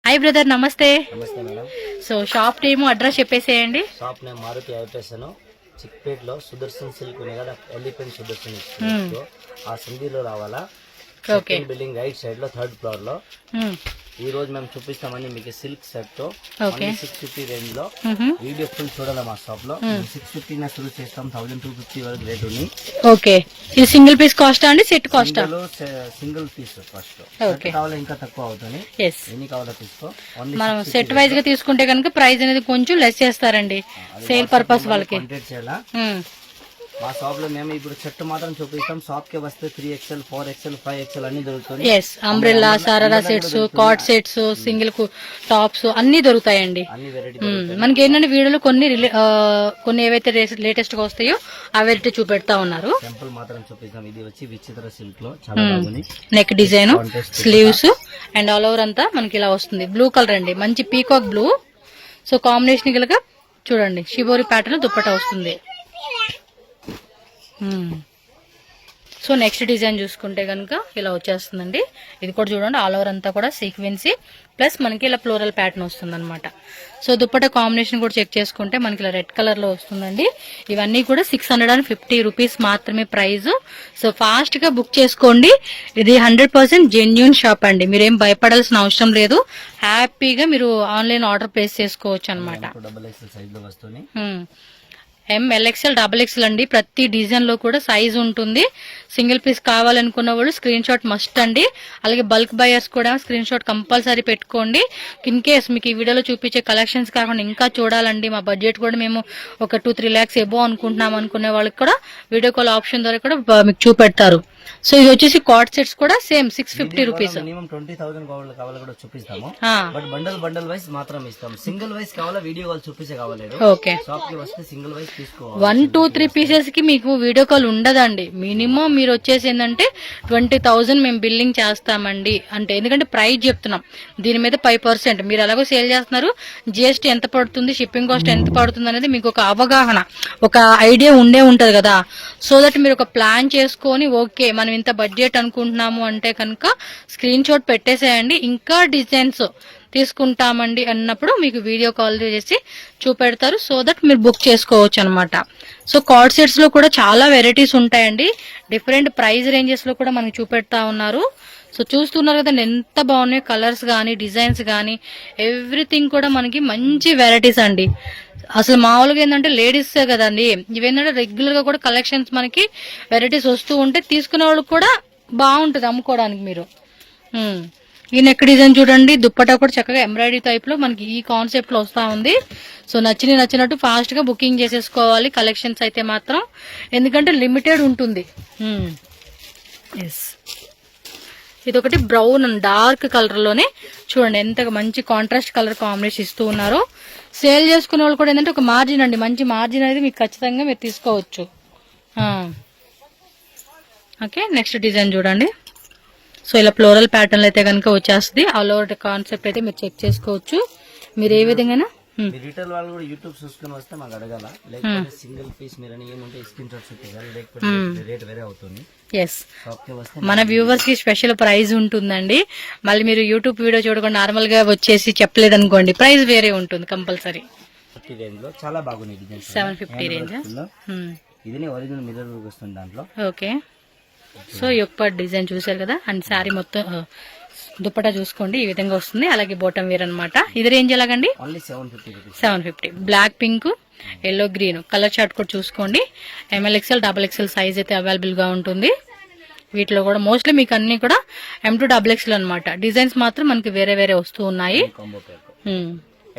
Hi brother, నమస్తే. నమస్తే madam. So shop name address చెప్పేసేయండి. షాప్ నేమ్ మారుతి ఐపేసను, చిక్పేట్లో సుదర్శన్ సిల్క్ ఉంది కదా, ఎలిఫెంట్ సుదర్శన్ ఆ సంధిలో రావాలా. ఓకే, బిల్డింగ్ రైట్ సైడ్ లో 3rd ఫ్లోర్ లో. ఈ రోజు మేము చూపిస్తామని మీకు సిల్క్ సెట్ తో 650 రేంజ్ లో. వీడియో ఫుల్ చూడాలి మా షాప్ లో. 650 నా షురూ చేస్తాం, 1250 వరకు రేట్ ఉంది. ఓకే, ఇది సింగిల్ పీస్ కాస్ట్ అండి, set cost? Single piece cost. Okay, కావాలా ఇంకా తక్కువ అవుతుంది, ఎన్ని కావాలో తీసుకో. మనం సెట్ వైజ్ గా తీసుకుంటే కనుక ప్రైస్ అనేది కొంచెం లెస్ చేస్తారండి, సేల్ పర్పస్ వాళ్ళకి. మా షాప్ లో మేము ఇప్పుడు చెట్టు మాత్రం చూపిస్తాం. షాప్ కి వస్తే 3XL 4XL 5XL అన్ని దొరుకుతుంది. అంబ్రెల్లా, సారారా సెట్స్, కాట్ సెట్స్, సింగిల్ టాప్స్ అన్ని దొరుకుతాయండి. మనకి ఏంటంటే వీడియోలో కొన్ని ఏవైతే లేటెస్ట్ గా వస్తాయో అవైతే చూపెడతా ఉన్నారు. టెంపుల్ మాత్రం చూపిస్తాం. ఇది వచ్చి విచిత్ర సిల్క్ లో చాలా బాగుంది. Neck design, sleeves and all over అంతా మనకి ఇలా వస్తుంది. బ్లూ కలర్ అండి, మంచి పీకాక్ బ్లూ. సో కాంబినేషన్ గా చూడండి, షిబోరి ప్యాటర్న్ దుప్పటా వస్తుంది. సో నెక్స్ట్ డిజైన్ చూసుకుంటే కనుక ఇలా వచ్చేస్తుందండి. ఇది కూడా చూడండి, ఆల్ ఓవర్ అంతా కూడా సీక్వెన్సీ ప్లస్ మనకి ఇలా ఫ్లోరల్ ప్యాటర్న్ వస్తుంది అనమాట. సో దుప్పట కాంబినేషన్ కూడా చెక్ చేసుకుంటే మనకి ఇలా రెడ్ కలర్ లో వస్తుందండి. ఇవన్నీ కూడా 650 రూపీస్ మాత్రమే ప్రైస్. సో ఫాస్ట్ గా బుక్ చేసుకోండి. ఇది 100% జెన్యూన్ షాప్ అండి, మీరేం భయపడాల్సిన అవసరం లేదు. హ్యాపీగా మీరు ఆన్లైన్ ఆర్డర్ ప్లేస్ చేసుకోవచ్చు అనమాట. MLXL XXL అండి, ప్రతి డిజైన్ లో కూడా సైజ్ ఉంటుంది. సింగిల్ పీస్ కావాలనుకున్న వాళ్ళు స్క్రీన్ షాట్ మస్ట్ అండి. అలాగే బల్క్ బయర్స్ కూడా స్క్రీన్ షాట్ కంపల్సరీ పెట్టుకోండి. ఇన్ కేస్ మీకు ఈ వీడియోలో చూపించే కలెక్షన్స్ కాకుండా ఇంకా చూడాలండి, మా బడ్జెట్ కూడా మేము ఒక 2-3 lakhs ఎబో అనుకుంటున్నాం అనుకునే వాళ్ళకి కూడా వీడియో కాల్ ఆప్షన్ ద్వారా కూడా మీకు చూపెడతారు. సో ఇది వచ్చేసి కాట్ సెట్స్ కూడా సేమ్ 650 రూపీస్. మినిమం 20,000 కావాలి కూడా చూపిస్తాము. బట్ బండల్ వైస్ మాత్రం ఇస్తాం. సింగిల్ వైస్ కావాలా, వీడియో కాల్ చూపించే కావాలి. ఓకే, షాప్ కి వస్తే సింగిల్ వైస్ తీసుకోవాలి. 1-2-3 పీసెస్ కి మీకు వీడియో కాల్ ఉండదండి. మినిమం మీరు వచ్చేసి ఏంటంటే 20,000 మేము బిల్లింగ్ చేస్తామండి అంటే, ఎందుకంటే ప్రైస్ చెప్తున్నాం, దీని మీద 5% మీరు ఎలాగో సేల్ చేస్తున్నారు. GST ఎంత పడుతుంది, షిప్పింగ్ కాస్ట్ ఎంత పడుతుంది అనేది మీకు ఒక అవగాహన, ఒక ఐడియా ఉంటది కదా. సో దట్ మీరు ఒక ప్లాన్ చేసుకొని ఓకే మనం ఇంత బడ్జెట్ అనుకుంటున్నాము అంటే కనుక స్క్రీన్ షాట్ పెట్టేసేయండి. ఇంకా డిజైన్స్ తీసుకుంటామండి అన్నప్పుడు మీకు వీడియో కాల్ చేసి చూపెడతారు. సో దట్ మీరు బుక్ చేసుకోవచ్చు అనమాట. సో కార్డ్ సెట్స్ లో కూడా చాలా వెరైటీస్ ఉంటాయండి, డిఫరెంట్ ప్రైస్ రేంజెస్ లో కూడా మనకి చూపెడతా ఉన్నారు. సో చూస్తున్నారు కదా ఎంత బాగున్నాయి, కలర్స్ కానీ డిజైన్స్ కానీ ఎవ్రీథింగ్ కూడా మనకి మంచి వెరైటీస్ అండి. అసలు మామూలుగా ఏంటంటే లేడీస్ కదండి, ఇవేంటంటే రెగ్యులర్ గా కూడా కలెక్షన్స్ మనకి వెరైటీస్ వస్తూ ఉంటే తీసుకునే వాళ్ళకి కూడా బాగుంటది అమ్ముకోవడానికి. మీరు ఈ నెక్ డిజైన్ చూడండి, దుప్పటా కూడా చక్కగా ఎంబ్రాయిడరీ టైప్ లో మనకి ఈ కాన్సెప్ట్ లో వస్తా ఉంది. సో నచ్చినట్టు ఫాస్ట్ గా బుకింగ్ చేసేసుకోవాలి కలెక్షన్స్ అయితే మాత్రం, ఎందుకంటే లిమిటెడ్ ఉంటుంది. ఇది ఒకటి బ్రౌన్ అండ్ డార్క్ కలర్ లోనే చూడండి ఎంత మంచి కాంట్రాస్ట్ కలర్ కాంబినేషన్ ఇస్తూ ఉన్నారు. సేల్ చేసుకునే వాళ్ళు కూడా ఏంటంటే ఒక మార్జిన్ అండి, మంచి మార్జిన్ అనేది మీకు ఖచ్చితంగా మీరు తీసుకోవచ్చు. ఓకే, నెక్స్ట్ డిజైన్ చూడండి. సో ఇలా ఫ్లోరల్ ప్యాటర్న్ అయితే కనుక వచ్చేస్తుంది. ఆల్ ఓవర్ కాన్సెప్ట్ అయితే మీరు చెక్ చేసుకోవచ్చు. మీరు ఏ విధంగా రిటైల్ వాళ్ళు కూడా యూట్యూబ్ చూసుకుని వస్తే మాకు అడగాల, లేకపోతే సింగిల్ పీస్ మీరు ఏముంటే స్క్రీన్ షాట్స్ పెట్టాలి, లేకపోతే రేట్ వేరే అవుతుంది. మన వ్యూవర్స్ కి స్పెషల్ ప్రైజ్ ఉంటుందండి. మళ్ళీ మీరు యూట్యూబ్ వీడియో చూడకుండా నార్మల్ గా వచ్చేసి చెప్పలేదు అనుకోండి, ప్రైస్ వేరే ఉంటుంది కంపల్సరీ. చాలా బాగుంది 750 రేంజ్. ఇది ఒరిజినల్ మిర్రర్ వస్తుంది దాంట్లో. ఓకే, సో యొక్క డిజైన్ చూసారు కదా. అండ్ శారీ మొత్తం దుప్పటా చూసుకోండి ఈ విధంగా వస్తుంది. అలాగే బోటం వేర్ అనమాట. ఇది రేంజ్ ఎలాగండి? 750. Black pink, yellow green colour chart కూడా చూసుకోండి. MLXL XXL సైజ్ అయితే అవైలబుల్ గా ఉంటుంది. వీటిలో కూడా మోస్ట్లీ మీకు అన్ని కూడా M to XXL అనమాట. డిజైన్స్ మాత్రం మనకి వేరే వేరే వస్తూ ఉన్నాయి.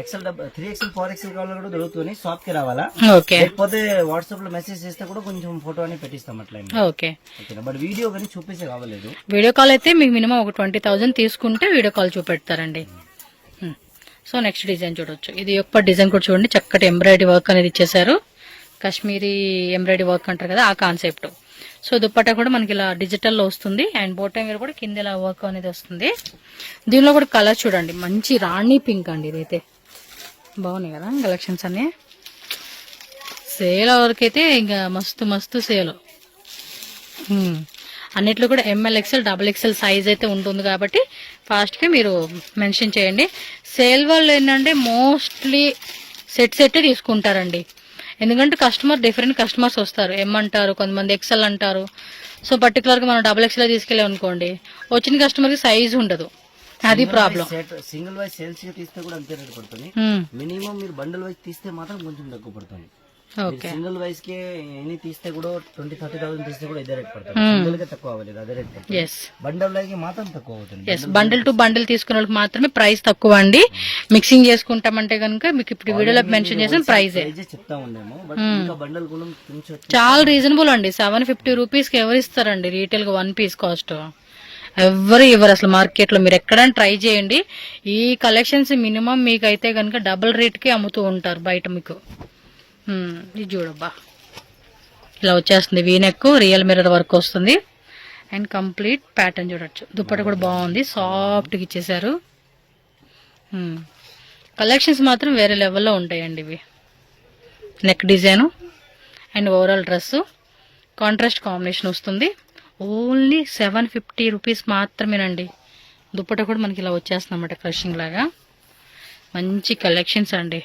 XL 3XL 4XL కావాలి కూడా దొరుకుతుంది. షాప్ కి రావాలా, లేకపోతే వాట్సాప్ లో మెసేజ్ చేస్తే కూడా కొంచెం ఫోటో అని పెట్టిస్తాం అట్లా. ఓకే, బట్ వీడియో కానీ చూపించే కావలేదు. వీడియో కాల్ అయితే మీకు మినిమం ఒక 20,000 తీసుకుంటే వీడియో కాల్ చూపెడతారండి. సో నెక్స్ట్ డిజైన్ చూడొచ్చు. ఇది యొక్క డిజైన్ కూడా చూడండి, చక్కటి ఎంబ్రాయిడరీ వర్క్ అనేది ఇచ్చేసారు. కాశ్మీరీ ఎంబ్రాయిడరీ వర్క్ అంటారు కదా ఆ కాన్సెప్ట్. సో దుప్పట్టా కూడా మనకి ఇలా డిజిటల్ లో వస్తుంది. అండ్ బోటం వేర్ కూడా కింద ఇలా వర్క్ అనేది వస్తుంది. దీనిలో కూడా కలర్ చూడండి, మంచి రాణి పింక్ అండి. ఇదైతే బాగున్నాయి కదా కలెక్షన్స్ అన్ని. సేల్ వరకైతే ఇంకా మస్తు సేల్. అన్నిట్లో కూడా M L XL double XL size అయితే ఉంటుంది కాబట్టి ఫాస్ట్గా మీరు మెన్షన్ చేయండి. సేల్ వాళ్ళు ఏంటంటే మోస్ట్లీ సెట్ తీసుకుంటారండి. ఎందుకంటే డిఫరెంట్ కస్టమర్స్ వస్తారు. ఎం అంటారు, కొంతమంది ఎక్సెల్ అంటారు. సో పర్టికులర్గా మనం డబుల్ ఎక్సెల్ తీసుకెళ్ళాం అనుకోండి, వచ్చిన కస్టమర్కి సైజ్ ఉండదు, అది ప్రాబ్లం. సింగిల్ వైజ్ సేల్స్ తీస్తే కూడా అంతే రేట్ పడుతుంది. మినిమం మీరు బండల్ వైజ్ తీస్తే మాత్రం కొంచెం తక్కువ పడుతుంది. సింగిల్ వైజ్ కి ఎన్ని తీస్తే కూడా 20-30,000 తీస్తే కూడా ఇదే రేట్ పడుతుంది. సింగిల్ గా తక్కువ అవ్వలేదు, అదే రేట్ పడుతుంది. బండల్ వైజ్ కి మాత్రం తక్కువ అవుతుంది. బండిల్ టు బండిల్ తీసుకున్న వాళ్ళకి మాత్రమే ప్రైస్ తక్కువ అండి. మిక్సింగ్ చేసుకుంటామంటే కనుక మీకు ఇప్పుడు వీడియోలో మెన్షన్ చేసిన ప్రైస్ చెప్తా ఉండేమో, బట్ ఇంకా బండల్ కూడా చాలా రీజనబుల్ అండి. 750 రూపీస్ కి ఎవరు ఇస్తారండి రీటైల్ గా 1 పీస్ కాస్ట్? ఎవరు ఇవ్వరు అసలు మార్కెట్ లో. మీరు ఎక్కడైనా ట్రై చేయండి, ఈ కలెక్షన్స్ మినిమం మీకు అయితే కనుక డబుల్ రేట్ కి అమ్ముతూ ఉంటారు బయట మీకు. ఇది చూడబ్బా, ఇలా వచ్చేస్తుంది. వీనెక్ రియల్ మిర్రర్ వర్క్ వస్తుంది అండ్ కంప్లీట్ ప్యాటర్న్ చూడొచ్చు. దుప్పట కూడా బాగుంది, సాఫ్ట్గా ఇచ్చేసారు. కలెక్షన్స్ మాత్రం వేరే లెవెల్లో ఉంటాయండి ఇవి. Neck design and overall dress contrast combination వస్తుంది. ఓన్లీ 750 రూపీస్ మాత్రమేనండి. దుప్పట కూడా మనకి ఇలా వచ్చేస్తుంది అన్నమాట, క్రషింగ్ లాగా. మంచి కలెక్షన్స్ అండి.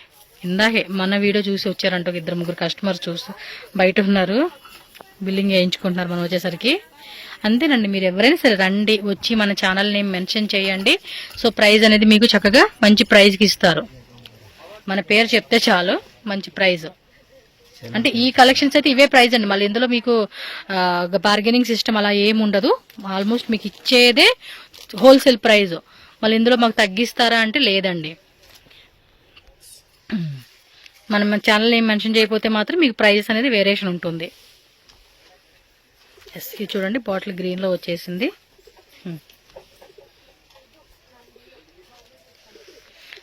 ఇందాకే మన వీడియో చూసి వచ్చారంట 2-3 కస్టమర్స్ చూసి బయట ఉన్నారు, బిల్లింగ్ వేయించుకుంటున్నారు మనం వచ్చేసరికి. అంతేనండి, మీరు ఎవరైనా సరే రండి, వచ్చి మన ఛానల్ నేమ్ మెన్షన్ చేయండి. సో ప్రైజ్ అనేది మీకు చక్కగా మంచి ప్రైజ్కి ఇస్తారు. మన పేరు చెప్తే చాలు, మంచి ప్రైజ్. అంటే ఈ కలెక్షన్స్ అయితే ఇవే ప్రైజ్ అండి. మళ్ళీ ఇందులో మీకు బార్గెనింగ్ సిస్టమ్ అలా ఏమి ఉండదు. ఆల్మోస్ట్ మీకు ఇచ్చేదే హోల్సేల్ ప్రైజ్. మళ్ళీ ఇందులో మాకు తగ్గిస్తారా అంటే లేదండి. మనం మన ఛానల్ ఏం మెన్షన్ చేయకపోతే మాత్రం మీకు ప్రైస్ అనేది వేరియేషన్ ఉంటుంది. ఇది చూడండి, బాటిల్ గ్రీన్లో వచ్చేసింది.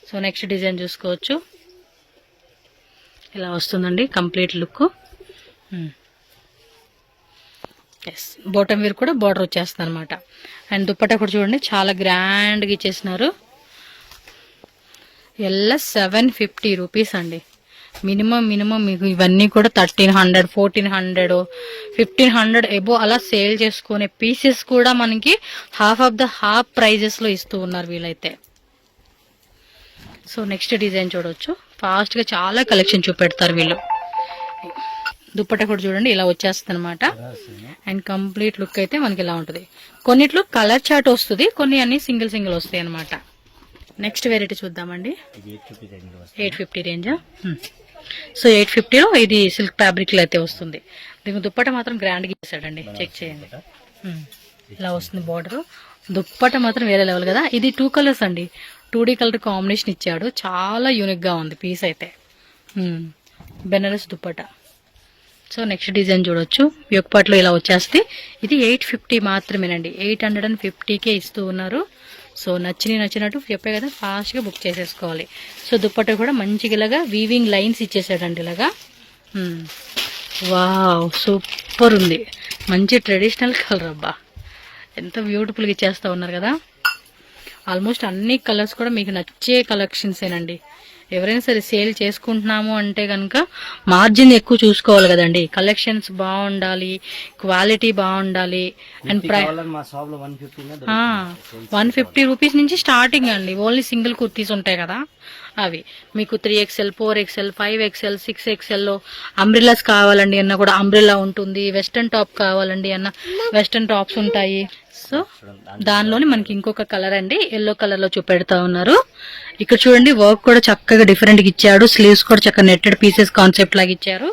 సో నెక్స్ట్ డిజైన్ చూసుకోవచ్చు, ఇలా వస్తుందండి కంప్లీట్ లుక్. బాటమ్ వేర్ కూడా బార్డర్ వచ్చేస్తుంది అనమాట. అండ్ దుప్పట్టా కూడా చూడండి చాలా గ్రాండ్గా ఇచ్చేసినారు. ఎలా 750 రూపీస్ అండి. మినిమం మీకు ఇవన్నీ కూడా 1300, 1400, 1500 ఎబో అలా సేల్ చేసుకునే పీసెస్ కూడా మనకి హాఫ్ ప్రైజెస్లో ఇస్తూ ఉన్నారు వీళ్ళైతే. సో నెక్స్ట్ డిజైన్ చూడవచ్చు, ఫాస్ట్గా చాలా కలెక్షన్ చూపెడతారు వీళ్ళు. దుప్పట్టా కూడా చూడండి ఇలా వచ్చేస్తుంది అనమాట. అండ్ కంప్లీట్ లుక్ అయితే మనకి ఇలా ఉంటుంది. కొన్నిట్లో కలర్ చార్ట్ వస్తుంది, కొన్ని అన్ని సింగిల్ వస్తాయి అనమాట. నెక్స్ట్ వెరైటీ చూద్దామండి. 850 రేంజా. సో 850లో ఇది సిల్క్ ఫ్యాబ్రిక్ లో అయితే వస్తుంది. దీనికి దుప్పట మాత్రం గ్రాండ్గా ఇచ్చాడండి, చెక్ చేయండి. ఇలా వస్తుంది బార్డర్. దుప్పట మాత్రం వేరే లెవెల్ కదా. ఇది 2 కలర్స్ అండి, 2D కలర్ కాంబినేషన్ ఇచ్చాడు. చాలా యూనిక్ గా ఉంది పీస్ అయితే. బెనారస్ దుప్పట. సో నెక్స్ట్ డిజైన్ చూడొచ్చు, యొక్కపాట్లో ఇలా వచ్చేస్తే. ఇది 850 మాత్రమేనండి, 850కే ఇస్తూ ఉన్నారు. సో నచ్చినట్టు చెప్పే కదా, ఫాస్ట్గా బుక్ చేసేసుకోవాలి. సో దుప్పట్ట కూడా మంచిగా ఇలాగా వీవింగ్ లైన్స్ ఇచ్చేసాడండి ఇలాగా. వావ్, సూపర్ ఉంది. మంచి ట్రెడిషనల్ కలర్ అబ్బా, ఎంత బ్యూటిఫుల్గా ఇచ్చేస్తూ ఉన్నారు కదా. ఆల్మోస్ట్ అన్ని కలర్స్ కూడా మీకు నచ్చే కలెక్షన్సేనండి. ఎవరైనా సరే సేల్ చేసుకుంటున్నాము అంటే కనుక మార్జిన్ ఎక్కువ చూసుకోవాలి కదండి. కలెక్షన్స్ బాగుండాలి, క్వాలిటీ బాగుండాలి. అండ్ 150 రూపీస్ నుంచి స్టార్టింగ్ అండి. ఓన్లీ సింగిల్ కుర్తీస్ ఉంటాయి కదా అవి. మీకు 3XL, 4XL, 5XL, 6XL umbrellas కావాలండి అన్న కూడా అంబ్రిల్లా ఉంటుంది. వెస్టర్న్ టాప్ కావాలండి అన్న వెస్టర్న్ టాప్స్ ఉంటాయి. సో దానిలోని మనకి ఇంకొక కలర్ అండి, ఎల్లో కలర్ లో చూపెడతా ఉన్నారు. ఇక్కడ చూడండి, వర్క్ కూడా చక్కగా డిఫరెంట్ గా ఇచ్చాడు. స్లీవ్స్ కూడా చక్కగా నెట్టెడ్ పీసెస్ కాన్సెప్ట్ లాగా ఇచ్చారు.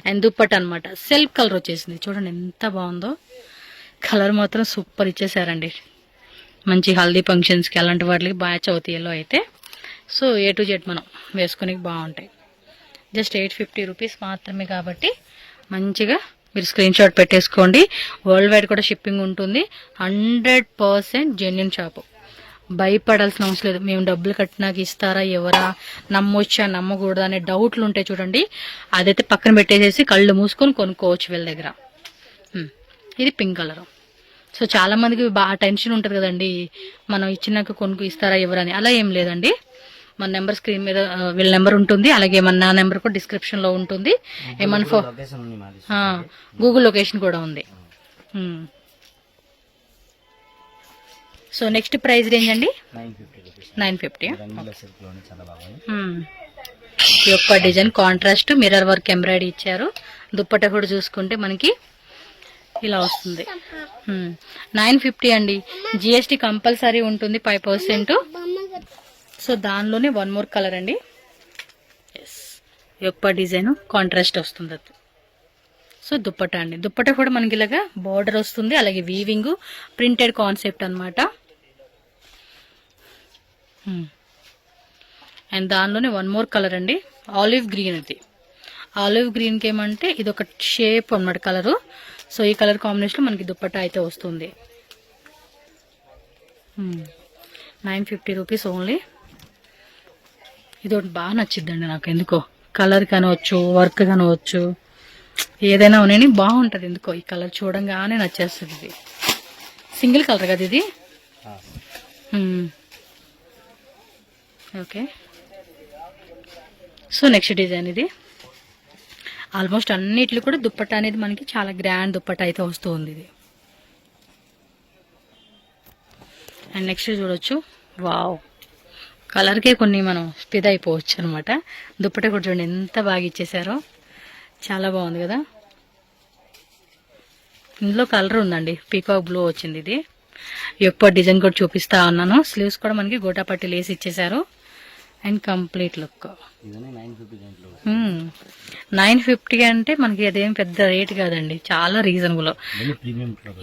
అండ్ దుప్పట్ అనమాట సెల్ఫ్ కలర్ వచ్చేసింది. చూడండి ఎంత బాగుందో, కలర్ మాత్రం సూపర్ ఇచ్చేసారండి. మంచి హల్దీ ఫంక్షన్స్ కి అలాంటి వాటికి మ్యాచ్ అవుతాయి ఎల్లో అయితే. సో A to Z మనం వేసుకుని బాగుంటాయి. జస్ట్ 850 రూపీస్ మాత్రమే కాబట్టి మంచిగా మీరు స్క్రీన్ షాట్ పెట్టేసుకోండి. వరల్డ్ వైడ్ కూడా షిప్పింగ్ ఉంటుంది. 100% జెన్యున్ షాపు. భయపడాల్సిన అవసరం లేదు. మేము డబ్బులు కట్టినాక ఇస్తారా, ఎవరా, నమ్మొచ్చా నమ్మకూడదా అనే డౌట్లు ఉంటాయి చూడండి, అదైతే పక్కన పెట్టేసేసి కళ్ళు మూసుకొని కొనుక్కోవచ్చు వీళ్ళ దగ్గర. ఇది పింక్ కలర్. సో చాలా మందికి బాగా టెన్షన్ ఉంటుంది కదండి, మనం ఇచ్చినాక కొనుక్కు ఇస్తారా ఎవరని. అలా ఏం లేదండి. మన నెంబర్ స్క్రీన్ మీద వీళ్ళ నెంబర్ ఉంటుంది, అలాగే మన నెంబర్ కూడా డిస్క్రిప్షన్ లో ఉంటుంది. ఏమన్నా గూగుల్ లొకేషన్ కూడా ఉంది. సో నెక్స్ట్ ప్రైస్ రేంజ్ అండి 950 రూపీస్. 950. రంగుల సిల్క్ లోనే చాలా బాగుంది. ఈ యొక్క design contrast mirror work embroidery ఇచ్చారు. దుప్పట్టా కూడా చూసుకుంటే మనకి ఇలా వస్తుంది. 950 అండి. జిఎస్టీ కంపల్సరీ ఉంటుంది 5%. సో దానిలోనే వన్ మోర్ కలర్ అండి. ఈ యొక్క డిజైన్ కాంట్రాస్ట్ వస్తుంది అది. సో దుప్పట్టా అండి. దుప్పట్టా కూడా మనకి ఇలాగా బార్డర్ వస్తుంది, అలాగే వీవింగ్ ప్రింటెడ్ కాన్సెప్ట్ అనమాట. అండ్ దానిలోనే వన్ మోర్ కలర్ అండి, ఆలివ్ గ్రీన్. అది ఆలివ్ గ్రీన్కి ఏమంటే ఇది ఒక షేప్ అన్నమాట కలరు. సో ఈ కలర్ కాంబినేషన్ మనకి దుప్పట్టా అయితే వస్తుంది. 950 రూపీస్ ఓన్లీ. ఇది ఒకటి బాగా నచ్చిద్దండి నాకు, ఎందుకో కలర్ కానవచ్చు, వర్క్ కానవచ్చు, ఏదైనా ఉన్నాయి బాగుంటుంది. ఎందుకో ఈ కలర్ చూడంగానే నచ్చేస్తుంది. ఇది సింగిల్ కలర్ కదా ఇది. ఓకే. సో నెక్స్ట్ డిజైన్ ఇది. ఆల్మోస్ట్ అన్నిట్లు కూడా దుప్పట్టా అనేది మనకి చాలా గ్రాండ్ దుప్పట్టా అయితే వస్తుంది ఇది. అండ్ నెక్స్ట్ చూడొచ్చు, వావ్, కలర్కే కొన్ని మనం స్పిద్ అయిపోవచ్చు అనమాట. దుప్పట్టా కూడా చూడండి ఎంత బాగా ఇచ్చేసారో, చాలా బాగుంది కదా. ఇందులో కలర్ ఉందండి, పీకాక్ బ్లూ వచ్చింది. ఇది ఎక్కువ డిజైన్ కూడా చూపిస్తా ఉన్నాను. స్లీవ్స్ కూడా మనకి గోటాపట్టి లేసి ఇచ్చేసారు. అండ్ కంప్లీట్ లుక్ 950 అంటే మనకి అదేం పెద్ద రేట్ కాదండి, చాలా రీజనబుల్.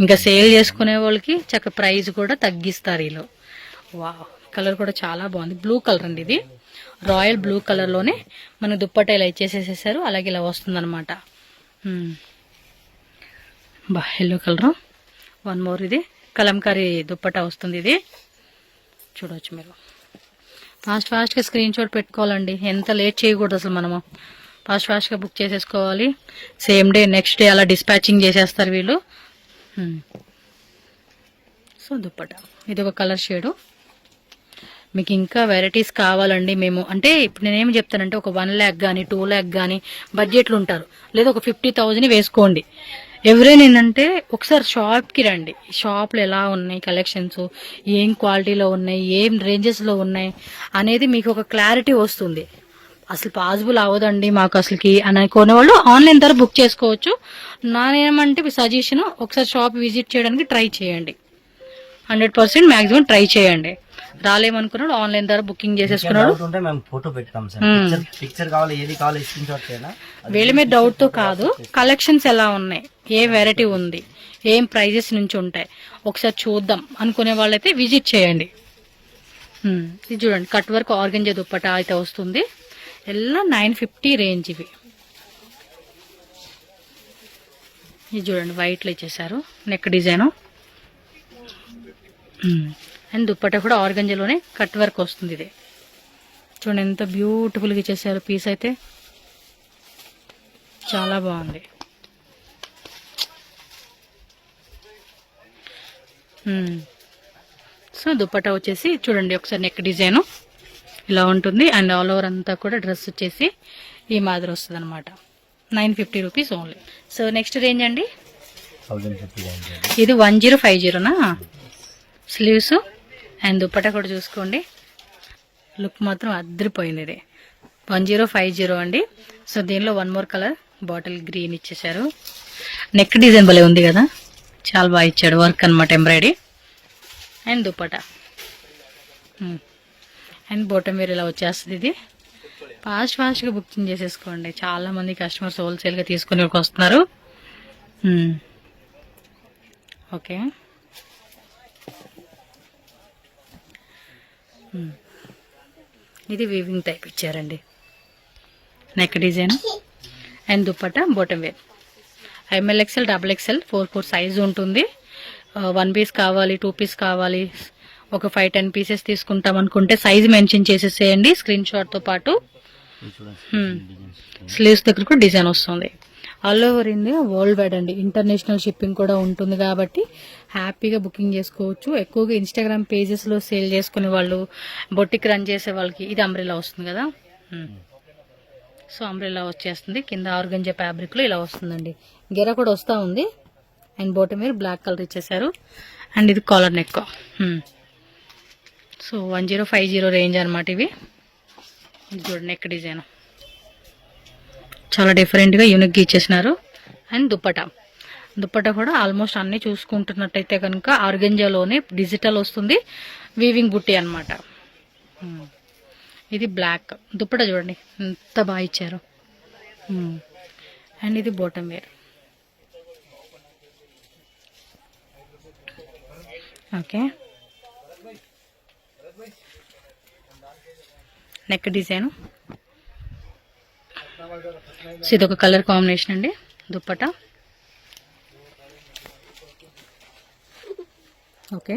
ఇంకా సేల్ చేసుకునే వాళ్ళకి చక్క ప్రైస్ కూడా తగ్గిస్తారు వీళ్ళు. వావ్, కలర్ కూడా చాలా బాగుంది. బ్లూ కలర్ అండి ఇది, రాయల్ బ్లూ కలర్ లోనే మన దుప్పట్టా ఇలా ఇచ్చేసేసేసారు. అలాగే ఇలా వస్తుంది అనమాట. బా, ఎల్లో కలర్. వన్ మోర్, ఇది కలంకారీ దుప్పట్టా వస్తుంది. ఇది చూడవచ్చు మీరు. ఫాస్ట్గా స్క్రీన్ షాట్ పెట్టుకోవాలండి, ఎంత లేట్ చేయకూడదు అసలు. మనము ఫాస్ట్గా బుక్ చేసేసుకోవాలి. సేమ్ డే నెక్స్ట్ డే అలా డిస్పాచింగ్ చేసేస్తారు వీళ్ళు. సో దుప్పట్టా ఇది ఒక కలర్ షేడు. మీకు ఇంకా వెరైటీస్ కావాలండి, మేము అంటే ఇప్పుడు నేనేం చెప్తానంటే ఒక 1 lakh కానీ 2 lakh కానీ బడ్జెట్లు ఉంటారు, లేదా ఒక 50,000 వేసుకోండి. ఎవరైనా ఏంటంటే ఒకసారి షాప్కి రండి. షాప్లో ఎలా ఉన్నాయి కలెక్షన్స్, ఏం క్వాలిటీలో ఉన్నాయి, ఏం రేంజెస్లో ఉన్నాయి అనేది మీకు ఒక క్లారిటీ వస్తుంది. అసలు పాసిబుల్ అవ్వదండి మాకు అసలుకి అని కొనేవాళ్ళు ఆన్లైన్ ద్వారా బుక్ చేసుకోవచ్చు. నానేమంటే సజెషన్, ఒకసారి షాప్ విజిట్ చేయడానికి ట్రై చేయండి. 100% మ్యాక్సిమం ట్రై చేయండి. రాలేమనుకున్నాడు ఆన్లైన్ ద్వారా బుకింగ్ చేసేసుకున్నాడు. ఫోటో పెడతాం సార్, పిక్చర్ కావాలి, ఏది కావాలి స్క్రీన్ షాట్ చేయాలా. వీళ్ళ మీద డౌట్ తో కాదు, కలెక్షన్స్ ఎలా ఉన్నాయి, ఏ వెరైటీ ఉంది, ఏం ప్రైజెస్ నుంచి ఉంటాయి ఒకసారి చూద్దాం అనుకునే వాళ్ళైతే విజిట్ చేయండి. ఇది చూడండి, కట్ వర్క్ ఆర్గంజా దుప్పటా అయితే వస్తుంది. ఎలా 950 రేంజ్ ఇవి. ఇది చూడండి, వైట్లో ఇచ్చేసారు నెక్ డిజైన్. అండ్ దుప్పట్టా కూడా ఆర్గంజాలోనే కట్ వర్క్ వస్తుంది. ఇది చూడండి ఎంత బ్యూటిఫుల్గా ఇచ్చేసారు. పీస్ అయితే చాలా బాగుంది. సో దుప్పట్టా వచ్చేసి చూడండి ఒకసారి నెక్ డిజైన్ ఇలా ఉంటుంది. అండ్ ఆల్ ఓవర్ అంతా కూడా డ్రెస్ వచ్చేసి ఈ మాదిరి వస్తుంది అనమాట. 950 rupees only. So next range అండి, ఇది 1050నా. స్లీవ్స్ అండ్ దుప్పట్టా కూడా చూసుకోండి, లుక్ మాత్రం అద్దరిపోయింది. ఇది 1050 అండి. సో దీనిలో one more colour bottle green ఇచ్చేసారు. నెక్ డిజైన్ భలే ఉంది కదా, చాలా బాగా ఇచ్చాడు వర్క్ అనమాట, ఎంబ్రాయిడరీ. అండ్ దుప్పట్టా అండ్ బాటమ్ వేర్ ఇలా వచ్చేస్తుంది. ఇది ఫాస్ట్గా బుకింగ్ చేసేసుకోండి, చాలా మంది కస్టమర్స్ హోల్సేల్గా తీసుకుని వస్తున్నారు. ఓకే, ఇది వీవింగ్ టైప్ ఇచ్చారండి, neck design and dupatta bottom wear. ML XL, XXL, 4 size ఉంటుంది. 1 పీస్ కావాలి, 2 పీస్ కావాలి, ఒక 5-10 పీసెస్ తీసుకుంటాం అనుకుంటే సైజ్ మెన్షన్ చేసేసేయండి స్క్రీన్ షాట్తో పాటు. స్లీవ్స్ దగ్గర కూడా డిజైన్ వస్తుంది. All over India world wide అండి, ఇంటర్నేషనల్ షిప్పింగ్ కూడా ఉంటుంది కాబట్టి హ్యాపీగా బుకింగ్ చేసుకోవచ్చు. ఎక్కువగా ఇన్స్టాగ్రామ్ పేజెస్లో సేల్ చేసుకునే వాళ్ళు, బొట్టికి రన్ చేసే వాళ్ళకి ఇది అంబ్రెల్లా వస్తుంది కదా. సో అంబ్రెల్లా వచ్చేస్తుంది, కింద ఆర్గంజా ఫ్యాబ్రిక్లో ఇలా వస్తుందండి. గెర కూడా వస్తూ ఉంది. అండ్ బాటమ్ మీద బ్లాక్ కలర్ ఇచ్చేసారు. అండ్ ఇది కాలర్ నెక్. సో 1050 రేంజ్ అనమాట ఇవి. ఇది చూడండి నెక్ డిజైన్ చాలా డిఫరెంట్గా యూనిక్గా ఇచ్చేసినారు. అండ్ దుప్పటా కూడా ఆల్మోస్ట్ అన్నీ చూసుకుంటున్నట్టయితే కనుక ఆర్గెంజాలోనే డిజిటల్ వస్తుంది, వీవింగ్ బుట్టి అనమాట. ఇది బ్లాక్ దుప్పటా చూడండి ఎంత బాగా ఇచ్చారు. అండ్ ఇది bottom wear. Okay, neck design. So ఇది ఒక కలర్ కాంబినేషన్ అండి దుప్పటా. ఓకే,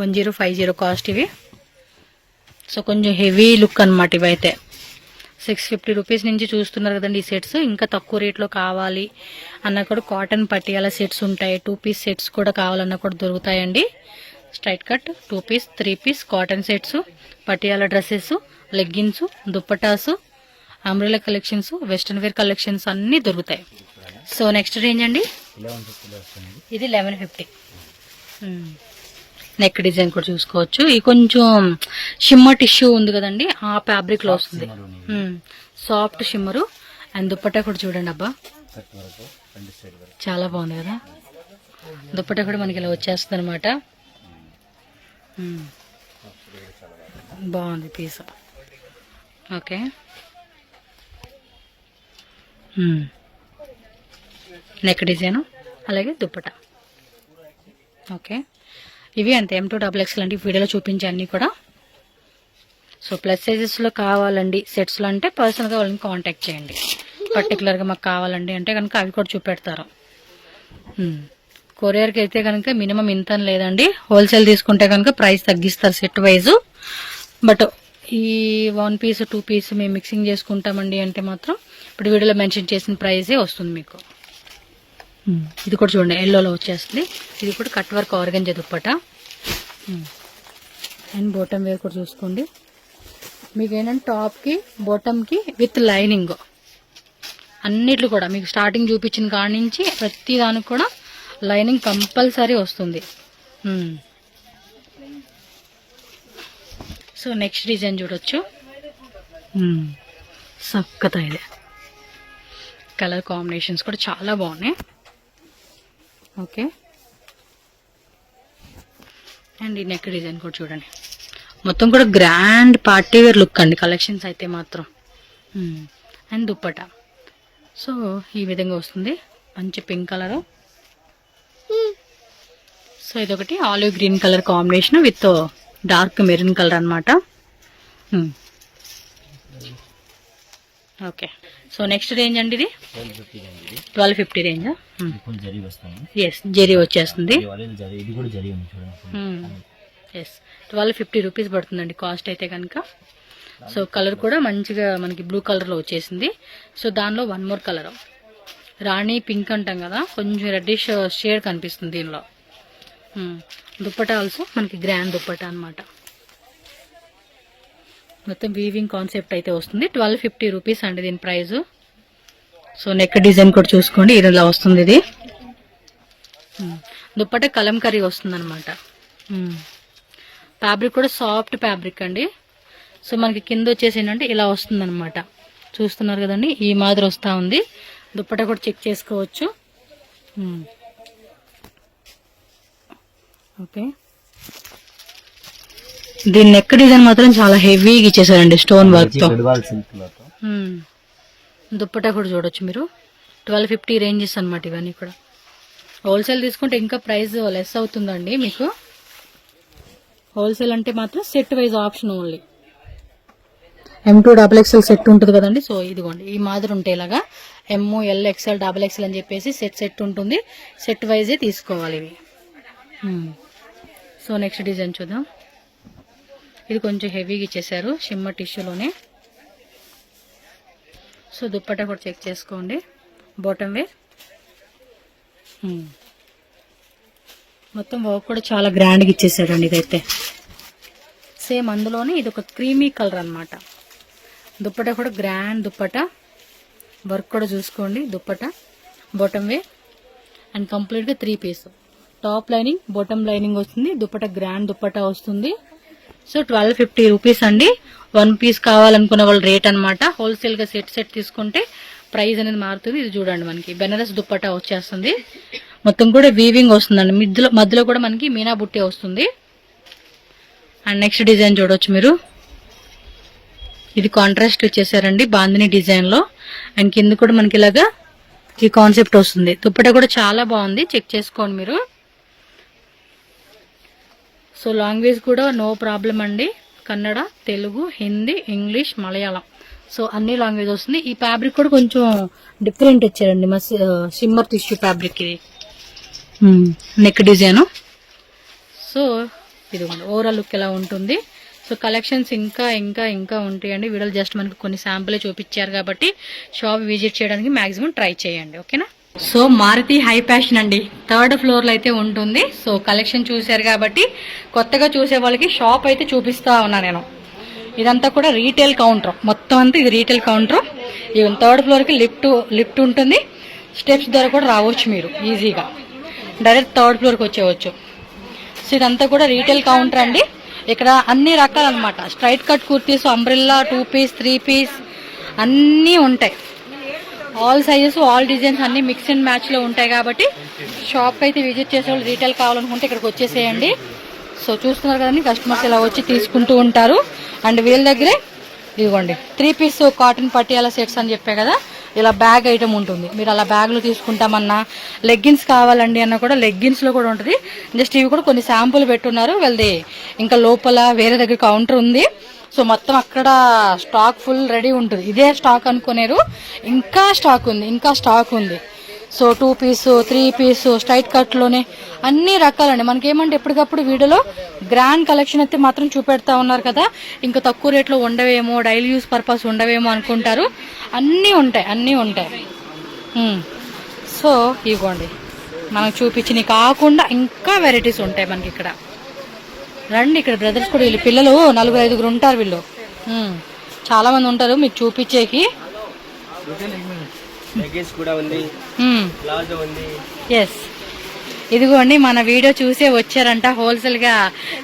1050 కాస్ట్ ఇవి. సో కొంచెం హెవీ లుక్ అనమాట ఇవైతే. 650 రూపీస్ నుంచి చూస్తున్నారు కదండి ఈ సెట్స్. ఇంకా తక్కువ రేట్లో కావాలి అన్న కూడా కాటన్ పటియాల సెట్స్ ఉంటాయి. 2 పీస్ సెట్స్ కూడా కావాలన్నా కూడా దొరుకుతాయండి. Straight cut 2 piece 3 piece cotton sets, Patiala dresses, leggings, dupattas, umbrella collections, western wear collections అన్నీ దొరుకుతాయి. సో నెక్స్ట్ రేంజ్ అండి ఇది 1150. నెక్ డిజైన్ కూడా చూసుకోవచ్చు. ఇది కొంచెం షిమ్మర్ టిష్యూ ఉంది కదండి, ఆ ఫ్యాబ్రిక్ లో వస్తుంది. Soft shimmer. అండ్ దుప్పటా కూడా చూడండి అబ్బా చాలా బాగుంది కదా. దుప్పటా కూడా మనకి ఇలా వచ్చేస్తుంది అనమాట. బాగుంది పీస్. ఓకే, నెక్ డిజైన్ అలాగే దుప్పటా. ఓకే, ఇవి అంతే M2XXL అంటే వీడియోలో చూపించే అన్నీ కూడా. సో ప్లస్ సైజెస్లో కావాలండి సెట్స్లో అంటే పర్సనల్గా వాళ్ళని కాంటాక్ట్ చేయండి. పర్టికులర్గా మాకు కావాలండి అంటే కనుక అవి కూడా చూపెడతారు. కొరియర్కి అయితే కనుక మినిమం ఇంత లేదండి. హోల్సేల్ తీసుకుంటే కనుక ప్రైస్ తగ్గిస్తారు సెట్ వైజ్. బట్ ఈ 1 పీస్ 2 పీస్ మేము మిక్సింగ్ చేసుకుంటామండి అంటే మాత్రం ఇప్పుడు వీడియోలో మెన్షన్ చేసిన ప్రైజే వస్తుంది మీకు. ఇది కూడా చూడండి ఎల్లోలో వచ్చేస్తుంది. ఇది కూడా cut work organza dupatta. And bottom wear కూడా చూసుకోండి. మీకు ఏంటంటే టాప్కి బాటమ్కి విత్ లైనింగ్ అన్నిట్లు కూడా మీకు స్టార్టింగ్ చూపించిన కాడి నుంచి ప్రతి దానికి కూడా లైనింగ్ కంపల్సరీ వస్తుంది. సో నెక్స్ట్ డిజైన్ చూడొచ్చు. సక్కత ఇది కలర్ కాంబినేషన్స్ కూడా చాలా బాగున్నాయి. ఓకే, అండ్ ఈ నెక్ డిజైన్ కూడా చూడండి. మొత్తం కూడా గ్రాండ్ పార్టీ వేర్ లుక్ అండి కలెక్షన్స్ అయితే మాత్రం. అండ్ దుప్పటా సో ఈ విధంగా వస్తుంది. మంచి పింక్ కలరు. సో ఇదొకటి olive green colour combination with dark maroon colour అనమాట. ఓకే, సో నెక్స్ట్ రేంజ్ అండి ఇది 1250 రేంజ్. ఎస్ జరీ వచ్చేస్తుంది. ఎస్ 1250 రూపీస్ పడుతుందండి కాస్ట్ అయితే కనుక. సో కలర్ కూడా మంచిగా మనకి బ్లూ కలర్లో వచ్చేసింది. సో దానిలో 1 మోర్ కలర్ రాణి పింక్ అంటాం కదా, కొంచెం రెడ్డిష్ షేడ్ కనిపిస్తుంది దీనిలో. దుప్పటా ఆల్సో మనకి గ్రాండ్ దుప్పటా అనమాట. మొత్తం వీవింగ్ కాన్సెప్ట్ అయితే వస్తుంది. 1250 రూపీస్ అండి దీని ప్రైస్. సో నెక్ డిజైన్ కూడా చూసుకోండి ఇలా వస్తుంది. ఇది దుప్పటా కలంకరీ వస్తుంది అనమాట. ఫ్యాబ్రిక్ కూడా సాఫ్ట్ ఫ్యాబ్రిక్ అండి. సో మనకి కింద వచ్చేసి ఏంటంటే ఇలా వస్తుంది అనమాట. చూస్తున్నారు కదండి ఈ మాదిరి వస్తూ ఉంది. దుప్పటా కూడా చెక్ చేసుకోవచ్చు. ఓకే, దీని నెక్ డిజైన్ మాత్రం చాలా హెవీగా ఇచ్చేసారండి స్టోన్ వర్క్ తో. దుప్పటా కూడా చూడొచ్చు మీరు. 1250 రేంజెస్ అనమాట ఇవన్నీ కూడా. హోల్సేల్ తీసుకుంటే ఇంకా ప్రైస్ లెస్ అవుతుందండి మీకు. హోల్సేల్ అంటే మాత్రం set wise option only. M2XXL set ఉంటుంది కదండి. సో ఇదిగోండి ఈ మాదిరి ఉంటే ఇలాగా ML XL XXL అని చెప్పేసి సెట్ ఉంటుంది. సెట్ వైజే తీసుకోవాలి ఇవి. సో నెక్స్ట్ డిజైన్ చూద్దాం. ఇది కొంచెం హెవీగా ఇచ్చేసారు షిమ్మర్ టిష్యూలోనే. సో దుప్పటా కూడా చెక్ చేసుకోండి. బాటమ్ వేర్ మొత్తం వర్క్ కూడా చాలా గ్రాండ్గా ఇచ్చేసాడండి ఇదైతే. సేమ్ అందులోనే ఇది ఒక క్రీమీ కలర్ అనమాట. దుప్పటా కూడా గ్రాండ్ దుప్పటా. వర్క్ కూడా చూసుకోండి. దుప్పటా బాటమ్ వేర్ అండ్ కంప్లీట్గా 3 piece. Top lining bottom lining వస్తుంది. దుప్పటా గ్రాండ్ దుప్పటా వస్తుంది. సో 1250 రూపీస్ అండి. 1 పీస్ కావాలనుకున్న వాళ్ళ రేట్ అనమాట. హోల్సేల్ గా సెట్ తీసుకుంటే ప్రైస్ అనేది మారుతుంది. ఇది చూడండి, మనకి బెనారస్ దుప్పట్టా వచ్చేస్తుంది. మొత్తం కూడా వీవింగ్ వస్తుందండి. మధ్యలో కూడా మనకి మీనా బుట్టి వస్తుంది. అండ్ నెక్స్ట్ డిజైన్ చూడొచ్చు మీరు. ఇది కాంట్రాస్ట్ ఇచ్చేసారండి బాందిని డిజైన్ లో. అండ్ కింద కూడా మనకి ఇలాగా ఈ కాన్సెప్ట్ వస్తుంది. దుప్పట్టా కూడా చాలా బాగుంది, చెక్ చేసుకోండి మీరు. సో లాంగ్వేజ్ కూడా నో ప్రాబ్లం అండి. కన్నడ, తెలుగు, హిందీ, ఇంగ్లీష్, మలయాళం, సో అన్ని లాంగ్వేజ్ వస్తుంది. ఈ ఫ్యాబ్రిక్ కూడా కొంచెం డిఫరెంట్ ఇచ్చారండి, సిమ్మర్ టిష్యూ ఫ్యాబ్రిక్. ఇది నెక్ డిజైన్. సో ఇది ఓవరాల్ లుక్ ఎలా ఉంటుంది. సో కలెక్షన్స్ ఇంకా ఇంకా ఇంకా ఉంటాయండి. వీడియోలు జస్ట్ మనకు కొన్ని శాంపులే చూపించారు కాబట్టి షాప్ విజిట్ చేయడానికి మాక్సిమం ట్రై చేయండి, ఓకేనా. సో మారుతి హై ఫ్యాషన్ అండి, 3rd ఫ్లోర్ లో అయితే ఉంటుంది. సో కలెక్షన్ చూశారు కాబట్టి కొత్తగా చూసే వాళ్ళకి షాప్ అయితే చూపిస్తా ఉన్నా నేను. ఇదంతా కూడా రీటైల్ కౌంటర్, మొత్తం అంతా ఇది retail counter. Even 3rd floor కి లిఫ్ట్ ఉంటుంది. స్టెప్స్ ద్వారా కూడా రావచ్చు మీరు ఈజీగా, డైరెక్ట్ 3rd ఫ్లోర్ కి వచ్చేవచ్చు. సో ఇదంతా కూడా రీటైల్ కౌంటర్ అండి. ఇక్కడ అన్ని రకాలన్నమాట. Straight cut kurtis, umbrella, 2 piece, 3 piece అన్నీ ఉంటాయి. ఆల్ సైజెస్, ఆల్ డిజైన్స్ అన్ని మిక్స్ అండ్ మ్యాచ్ లో ఉంటాయి కాబట్టి షాప్ అయితే విజిట్ చేసే వాళ్ళు రీటైల్ కావాలనుకుంటే ఇక్కడికి వచ్చేసేయండి. సో చూస్తున్నారు కదండి, కస్టమర్స్ ఇలా వచ్చి తీసుకుంటూ ఉంటారు. అండ్ వీళ్ళ దగ్గరే ఇదిగోండి 3 పీస్ కాటన్ పటియాలా సెట్స్ అని చెప్పే కదా, ఇలా బ్యాగ్ ఐటమ్ ఉంటుంది. మీరు అలా బ్యాగ్లు తీసుకుంటామన్నా, లెగ్గిన్స్ కావాలండి అన్న కూడా లెగ్గిన్స్ లో కూడా ఉంటుంది. జస్ట్ ఇవి కూడా కొన్ని శాంపుల్ పెట్టున్నారు వీళ్ళది. ఇంకా లోపల వేరే దగ్గర కౌంటర్ ఉంది. సో మొత్తం అక్కడ స్టాక్ ఫుల్ రెడీ ఉంటుంది. ఇదే స్టాక్ అనుకునేరు, ఇంకా స్టాక్ ఉంది. So 2 piece, 3 piece, straight cut లోనే అన్ని రకాలండి. మనకేమంటే ఎప్పటికప్పుడు వీడియోలో గ్రాండ్ కలెక్షన్ అయితే మాత్రం చూపెడతా ఉన్నారు కదా, ఇంకా తక్కువ రేట్లో ఉండవేమో, డైలీ యూస్ పర్పస్ ఉండవేమో అనుకుంటారు. అన్నీ ఉంటాయి. సో ఇవ్వండి, మనకు చూపించినవి కాకుండా ఇంకా వెరైటీస్ ఉంటాయి మనకి ఇక్కడ. రండి, ఇక్కడ బ్రదర్స్ కూడా, వీళ్ళు పిల్లలు 4-5 ఉంటారు. వీళ్ళు చాలా మంది ఉంటారు మీకు చూపించేకి. ఎస్, ఇదిగోండి మన వీడియో చూసే వచ్చారంట, హోల్సేల్ గా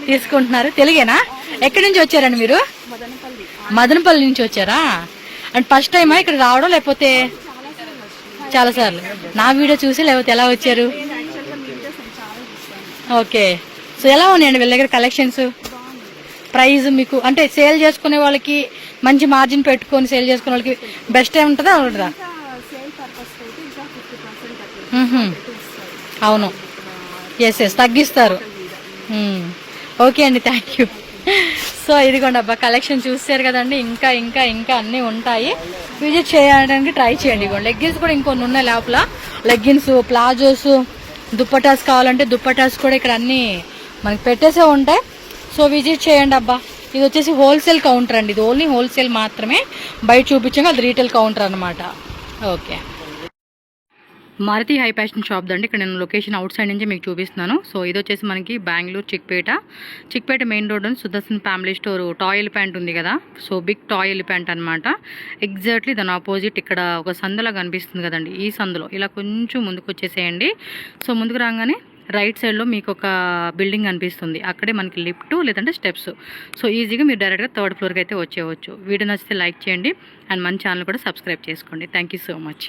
తీసుకుంటున్నారు. తెలుగేనా? ఎక్కడి నుంచి వచ్చారండి మీరు? మదనపల్లి నుంచి వచ్చారా? అండ్ ఫస్ట్ టైమా ఇక్కడ రావడం, లేకపోతే చాలా సార్లు? నా వీడియో చూసి లేకపోతే ఎలా వచ్చారు? ఓకే. సో ఎలా ఉన్నాయండి వీళ్ళ దగ్గర కలెక్షన్స్? ప్రైస్ మీకు అంటే సేల్ చేసుకునే వాళ్ళకి మంచి మార్జిన్ పెట్టుకొని సేల్ చేసుకునే వాళ్ళకి బెస్ట్ టైం ఉంటుందా? ఉంటుందా? అవును, ఎస్ తగ్గిస్తారు. ఓకే అండి, థ్యాంక్ యూ. సో ఇదిగోండి అబ్బా, కలెక్షన్ చూసారు కదండి. ఇంకా ఇంకా ఇంకా అన్నీ ఉంటాయి, విజిట్ చేయడానికి ట్రై చేయండి. ఇదిగోండి లెగ్గిన్స్ కూడా ఇంకొన్ని ఉన్నాయి లోపల. లెగ్గిన్స్, ప్లాజోస్, దుప్పటాస్ కావాలంటే దుప్పటాస్ కూడా ఇక్కడ అన్నీ మనకి పెట్టేసే ఉంటాయి. సో విజిట్ చేయండి అబ్బా. ఇది వచ్చేసి హోల్సేల్ కౌంటర్ అండి, ఇది ఓన్లీ హోల్సేల్ మాత్రమే. బయట చూపించాక అది రీటైల్ కౌంటర్ అనమాట. Okay, Maruti high fashion shop దండి. ఇక్కడ నేను లొకేషన్ అవుట్ సైడ్ నుంచి మీకు చూపిస్తున్నాను. సో ఇది వచ్చేసి మనకి బెంగళూరు చిక్పేట మెయిన్ రోడ్ అని Sudarshan family store toy elephant ఉంది కదా, సో బిగ్ టాయ్ ఎలిఫెంట్ అనమాట. ఎగ్జాక్ట్లీ దాని ఆపోజిట్ ఇక్కడ ఒక సందులా కనిపిస్తుంది కదండి, ఈ సందులో ఇలా కొంచెం ముందుకు వచ్చేసేయండి. సో ముందుకు రాగానే రైట్ సైడ్లో మీకు ఒక బిల్డింగ్ కనిపిస్తుంది, అక్కడే మనకి లిఫ్ట్ లేదంటే స్టెప్స్. సో ఈజీగా మీరు డైరెక్ట్గా 3rd ఫ్లోర్కి అయితే వచ్చేయవచ్చు. వీడియో నచ్చితే లైక్ చేయండి అండ్ మన ఛానల్ కూడా సబ్స్క్రైబ్ చేసుకోండి. Thank you so much.